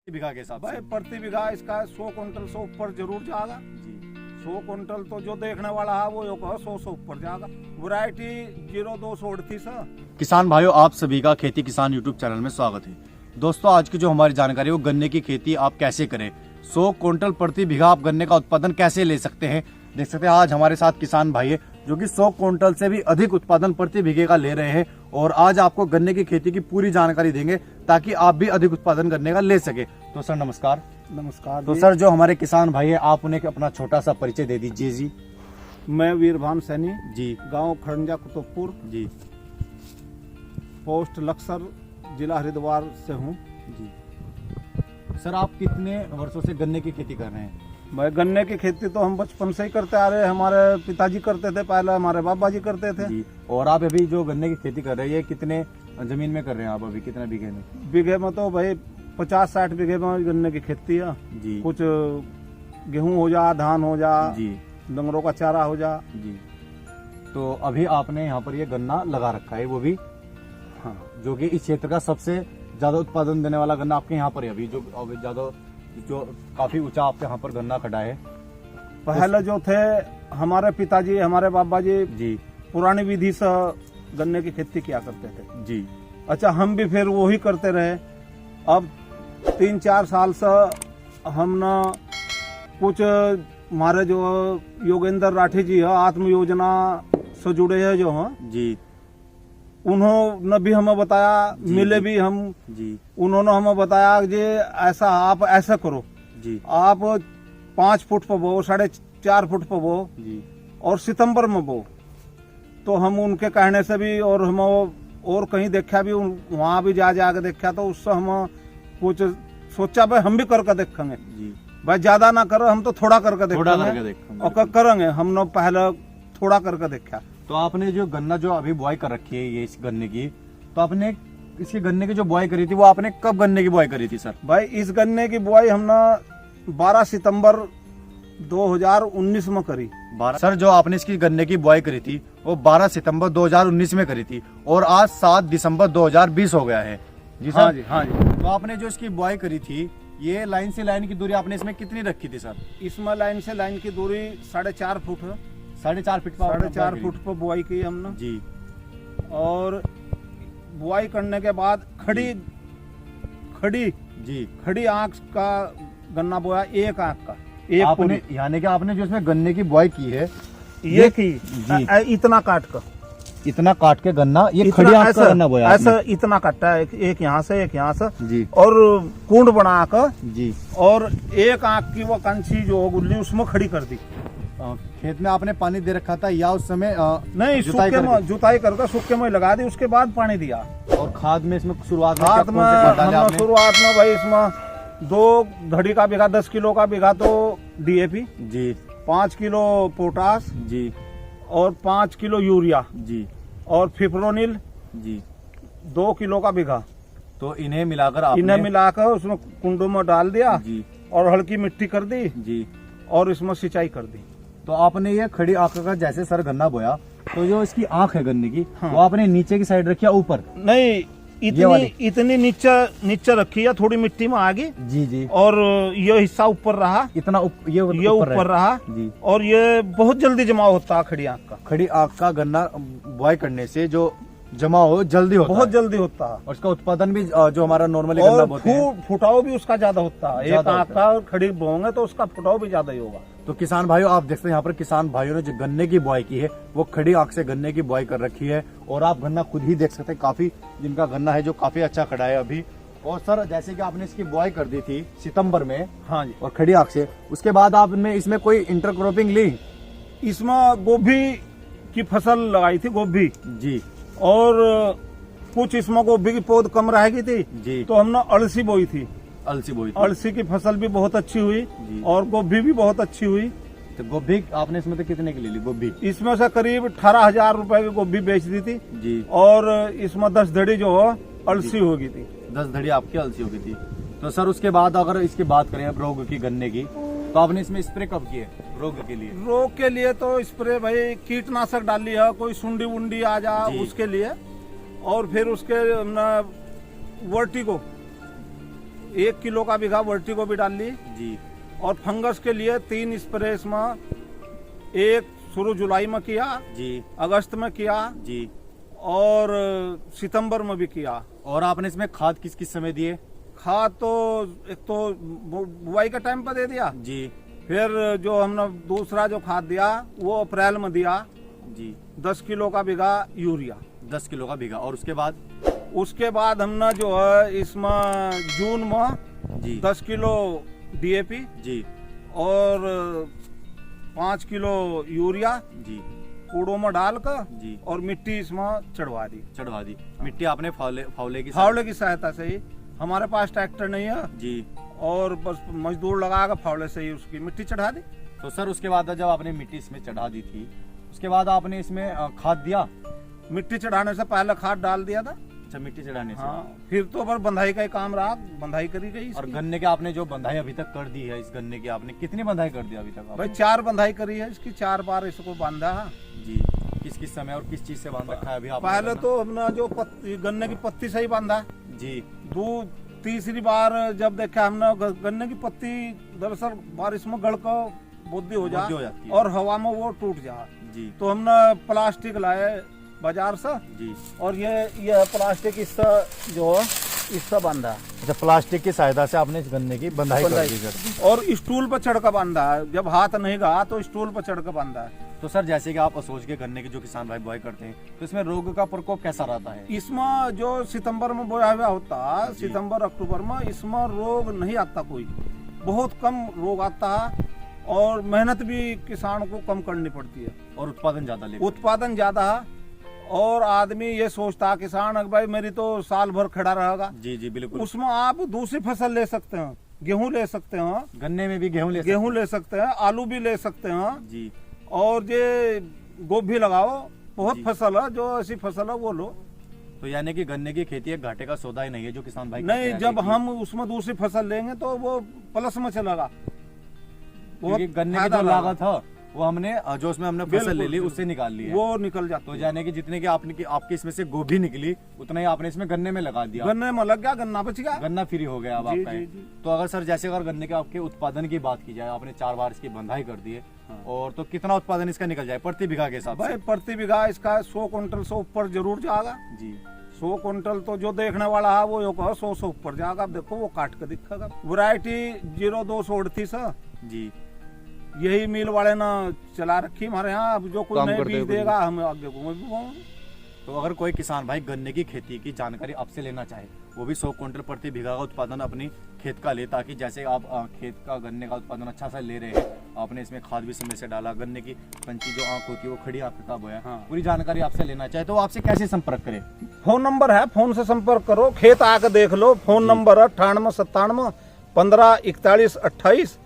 बीघा के हिसाब भाई से प्रति बीघा इसका 100 क्विंटल से ऊपर जरूर जाएगा। जी 100 क्विंटल तो जो देखने वाला है वो यो कहो 100 से ऊपर जाएगा। वैरायटी 0238 है। किसान भाइयों, आप सभी का खेती किसान यूट्यूब चैनल में स्वागत है। दोस्तों, आज की जो हमारी जानकारी है वो गन्ने की खेती आप कैसे करें, 100 क्विंटल प्रति बीघा आप गन्ने का उत्पादन कैसे ले सकते हैं। देख सकते हैं आज हमारे साथ किसान भाई है जो कि 100 क्विंटल से भी अधिक उत्पादन प्रति बीघे का ले रहे हैं और आज आपको गन्ने की खेती की पूरी जानकारी देंगे ताकि आप भी अधिक उत्पादन करने का ले सके। तो सर नमस्कार। नमस्कार। तो सर जो हमारे किसान भाई है आप उन्हें अपना छोटा सा परिचय दे दीजिए। जी मैं वीरभान सैनी, जी गांव खड़ंजा कुतुबपुर, जी पोस्ट लक्सर, जिला हरिद्वार से हूँ। जी सर, आप कितने वर्षों से गन्ने की खेती कर रहे हैं? भाई गन्ने की खेती तो हम बचपन से ही करते आ रहे हैं। हमारे पिताजी करते थे, पहले हमारे बाबा जी करते थे। जी। और आप अभी जो गन्ने की खेती कर रहे हैं ये कितने जमीन में कर रहे हैं आप अभी, कितने बीघे में? बीघे में तो भाई 50-60 बीघे में गन्ने की खेती है। जी कुछ गेहूं हो जा, धान हो जा, जी डंगरों का चारा हो जा। जी। तो अभी आपने यहाँ पर ये गन्ना लगा रखा है, वो भी हाँ, जो कि इस क्षेत्र का सबसे ज्यादा उत्पादन देने वाला गन्ना आपके यहाँ पर है अभी, जो अभी ज्यादा जो काफी ऊंचा आपके यहाँ पर गन्ना खड़ा है। पहले जो थे हमारे पिताजी, हमारे बाबा जी जी पुरानी विधि से गन्ने की खेती किया करते थे। जी अच्छा, हम भी फिर वही करते रहे। अब 3-4 साल से हम न कुछ हमारे जो योगेंद्र राठी जी है, आत्म योजना से जुड़े हैं जो हैं, जी उन्होंने भी हमें बताया, मिले भी हम, जी उन्होंने हमें बताया कि ऐसा आप ऐसा करो, जी आप 5 फुट पर बो, 4.5 फुट पर बो जी और सितंबर में बो। तो हम उनके कहने से भी और हम और कहीं देखा भी, वहां भी जाके देखा, तो उससे हम कुछ सोचा भाई हम भी करके देखेंगे। जी भाई ज्यादा ना करो, हम तो थोड़ा करके देखेंगे और करेंगे। हमने पहले थोड़ा करके देखा। तो आपने जो गन्ना जो अभी बुआई कर रखी है ये इस गन्ने की, तो आपने इसके गन्ने की जो बुआई करी थी वो आपने कब गन्ने की बुआई करी थी सर? भाई इस गन्ने की बुआई हमने 12 सितंबर 2019 में करी। 12 सर, जो आपने इसकी गन्ने की बुआई करी थी वो 12 सितंबर 2019 में करी थी और आज 7 दिसंबर 2020 हो गया है। जी सर। हाँ जी, हाँ जी। तो आपने जो इसकी बुआई करी थी ये लाइन से लाइन की दूरी आपने इसमें कितनी रखी थी सर? इसमें लाइन से लाइन की दूरी 4.5 फुट है। 4.5 फीट पर 4.5 फुट पर बुआई की हमने। जी। और बुआई करने के बाद खड़ी आंख का गन्ना बोया, एक आंख का, एक आपने यानी कि आपने जो इसमें गन्ने की बुआई की है ये की जी। इतना काट कर, इतना काट के गन्ना ये इतना खड़ी आंख का ऐसा- गन्ना बोया ऐसा इतना काटा है, एक यहाँ से एक यहाँ से, आपने? जी और कुंड बना कर जी। और एक आंख की वो कंची जो गुल्ली उसमें खड़ी कर दी। खेत में आपने पानी दे रखा था या उस समय नहीं, जुताई सूखे में करके? जुताई करके सूखे में लगा दी, उसके बाद पानी दिया। और खाद में इसमें शुरुआत में खाद कौन में से खाद डाले हमने आपने? शुरुआत में भाई इसमें 2 धड़ी का बीघा, 10 किलो का बीघा तो DAP, जी 5 किलो पोटास जी और 5 किलो यूरिया जी और फिप्रोनिल जी 2 किलो का बीघा। तो इन्हें मिलाकर आपने इन्हें मिलाकर उसमें कुंडों में डाल दिया जी और हल्की मिट्टी कर दी जी। और इसमें सिंचाई कर दी। तो आपने ये खड़ी आंख का जैसे सर गन्ना बोया, तो जो इसकी आंख है गन्ने की हाँ। वो आपने नीचे की साइड रखी या ऊपर? नहीं, इतनी नीचे रखी है, थोड़ी मिट्टी में आ गई जी जी। और ये हिस्सा ऊपर रहा, इतना ये ऊपर रहा जी। और ये बहुत जल्दी जमा होता है खड़ी आंख का। खड़ी आंख का गन्ना बुआई करने से जो जमा हो जल्दी होता बहुत है जल्दी होता है और उसका उत्पादन भी जो हमारा नॉर्मली गन्ना और बोते हैं फुटाव भी उसका ज्यादा होता है। एक ज्यादा आंख का खड़ी बोएंगे तो उसका फुटाव भी ज्यादा ही होगा। तो किसान भाइयों, आप देखते हैं यहाँ पर किसान भाइयों ने जो गन्ने की बुआई की है वो खड़ी आंख से गन्ने की बुआई कर रखी है और आप गन्ना खुद ही देख सकते हैं, काफी जिनका गन्ना है जो काफी अच्छा खड़ा है अभी। और सर जैसे कि आपने इसकी बुआई कर दी थी सितंबर में, हाँ जी, और खड़ी आंख से, उसके बाद आपने इसमें कोई इंटरक्रॉपिंग ली? इसमें गोभी की फसल लगाई थी, गोभी, जी और कुछ इसमें गोभी की पौध कम रह गई थी जी। तो हमने अलसी बोई थी। अलसी बोई थी। अलसी की फसल भी बहुत अच्छी हुई जी। और गोभी भी बहुत अच्छी हुई। तो गोभी आपने इसमें तो कितने की ले ली गोभी? इसमें से करीब 18,000 रुपए की गोभी बेच दी थी जी। और इसमें 10 धड़ी जो है अलसी हो गई थी। 10 धड़ी आपकी अलसी हो गई थी। तो सर उसके बाद अगर इसकी बात करें अब रोग की गन्ने की, तो आपने इसमें स्प्रे कब किए रोग के लिए? रोग के लिए तो स्प्रे भाई कीटनाशक डाली है, कोई सुंडी वुंडी आ जा जी। उसके लिए, और फिर उसके वर्टिगो 1 किलो का बीघा वर्टिको भी डाल ली जी और फंगस के लिए 3 स्प्रे इसमें, एक शुरू जुलाई में किया, जी अगस्त में किया जी। और सितंबर में भी किया। और आपने इसमें खाद किस किस समय दिए? खाद तो एक तो बुआई का टाइम पर दे दिया जी फिर जो हमने दूसरा जो खाद दिया वो अप्रैल में दिया जी। 10 किलो का बीघा यूरिया। 10 किलो का बीघा। और उसके बाद हमने जो है इसमें जून में जी 10 किलो DAP जी और 5 किलो यूरिया जी कूड़ों में डालकर जी और मिट्टी इसमें चढ़वा दी। मिट्टी आपने फावले की सहायता से ही, हमारे पास ट्रैक्टर नहीं है जी, और बस मजदूर लगा कर फावड़े से ही उसकी मिट्टी चढ़ा दी। तो सर उसके बाद जब आपने मिट्टी इसमें चढ़ा दी थी, उसके बाद आपने इसमें खाद दिया? मिट्टी चढ़ाने से पहले खाद डाल दिया था। अच्छा, मिट्टी चढ़ाने से। हाँ, फिर तो पर बंधाई का ही काम रहा, बंधाई करी गई। और गन्ने के आपने जो बंधाई अभी तक कर दी है, इस गन्ने की आपने कितनी बंधाई कर दी अभी तक? भाई 4 बंधाई करी है इसकी, 4 बार इसको बांधा है जी। किस किस समय और किस चीज से बांध रखा है अभी आपने? पहले तो हमने जो गन्ने की पत्ती से ही बांधा जी। तीसरी बार जब देखा हमने गन्ने की पत्ती दरअसल बारिश में गड़ कर बुद्धि हो जाती है और हवा में वो टूट जा जी, तो हमने प्लास्टिक लाए बाजार से जी। और ये प्लास्टिक इससे जो इससे बांधा। अच्छा, प्लास्टिक की सहायता से आपने इस गन्ने की बंधाई कर दी और स्टूल पर चढ़ कर बांधा है। जब हाथ नहीं गया तो स्टूल पर चढ़ कर बांधा है। तो सर जैसे कि आप सोच के गन्ने की जो किसान भाई बुआई करते हैं, तो इसमें रोग का प्रकोप कैसा रहता है? इसमें जो सितंबर में बोया हुआ होता है, सितंबर अक्टूबर में इसमें रोग नहीं आता, कोई बहुत कम रोग आता है और मेहनत भी किसान को कम करनी पड़ती है और उत्पादन ज्यादा है। और आदमी ये सोचता है किसान भाई मेरी तो साल भर खड़ा रहेगा। जी जी बिल्कुल। उसमें आप दूसरी फसल ले सकते हैं, गेहूं ले सकते हैं, गन्ने में भी गेहूं ले सकते हैं, आलू भी ले सकते हैं जी। और ये गोभी लगाओ, बहुत फसल है, जो ऐसी फसल है वो लो। तो यानी कि गन्ने की खेती एक घाटे का सौदा ही नहीं है जो किसान भाई नहीं, जब हम उसमें दूसरी फसल लेंगे तो वो प्लस में चलेगा। क्योंकि गन्ने की जो लागत है वो हमने जो उसमें हमने फसल ले ली उससे निकाल ली है, वो निकल जाती है। तो यानी कि जितने की आपकी इसमें से गोभी निकली उतना ही आपने इसमें गन्ने में लगा दिया, गन्ने में लग गया, गन्ना बच गया, गन्ना फ्री हो गया अब आपका। तो अगर सर जैसे अगर गन्ने के आपके उत्पादन की बात की जाए, आपने 4 बार इसकी बंधाई कर दी है और तो कितना उत्पादन इसका निकल जाए प्रति बीघा के हिसाब से? प्रति बीघा इसका 100 क्विंटल से ऊपर जरूर जाएगा जी। 100 क्विंटल तो जो देखने वाला है वो 100 से ऊपर जाएगा। अब देखो वो काट कर दिखेगा। वैरायटी 0238 है जी, यही मिल वाले ना चला रखी हमारे यहाँ। अब जो कोई नए बीज देगा हम आगे को भी बोएंगे। तो अगर कोई किसान भाई गन्ने की खेती की जानकारी आपसे लेना चाहे, वो भी 100 क्विंटल प्रति बीघा का उत्पादन अपनी खेत का ले, ताकि जैसे आप खेत का गन्ने का उत्पादन अच्छा सा ले रहे हैं, आपने इसमें खाद भी समय से डाला, गन्ने की कंची जो आंख होती है वो खड़ी आंख का बोया, पूरी जानकारी आपसे लेना चाहे तो आपसे कैसे संपर्क करें? फोन नंबर है, फोन से संपर्क करो, खेत आकर देख लो। फोन नंबर है 9897 15 41 28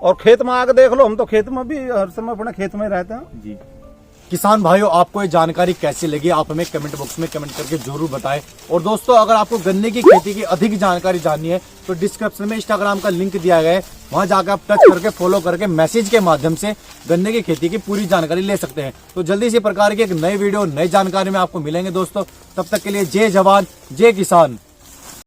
और खेत में आकर देख लो। हम तो खेत में भी हर समय अपने खेत में रहते हैं जी। किसान भाइयों, आपको ये जानकारी कैसी लगी आप हमें कमेंट बॉक्स में कमेंट करके जरूर बताएं। और दोस्तों, अगर आपको गन्ने की खेती की अधिक जानकारी जाननी है तो डिस्क्रिप्शन में इंस्टाग्राम का लिंक दिया गया है, वहां जाकर आप टच करके फॉलो करके मैसेज के माध्यम से गन्ने की खेती की पूरी जानकारी ले सकते हैं। तो जल्दी इसी प्रकार की एक नई वीडियो नई जानकारी में आपको मिलेंगे दोस्तों। तब तक के लिए जय जवान जय किसान।